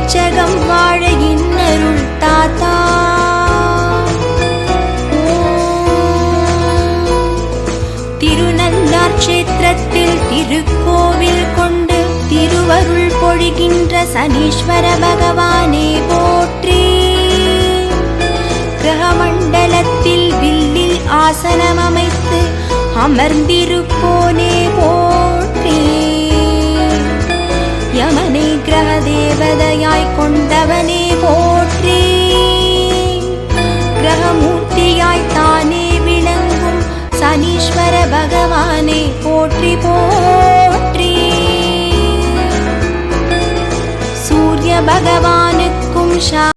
எச்சகம் வாழ இன்னருள் தாத்தா. திருநள்ளார் கஷேத்திரத்தில் திருக்கோவில் கொண்டு திருவருள் பொழிகின்ற சனீஸ்வர பகவானே போற்றி. கிரகமண்டலத்தில் வில்லில் ஆசனம் அமைத்து அமர்ந்திருப்போனே போற்றி. யமனை கிரக தேவதையாய் கொண்டவனே போற்றி. கிரகமூர்த்தியாய் தானே விளங்கும் சனீஸ்வர பகவானே போற்றி போற்றி. சூரிய பகவானுக்கும்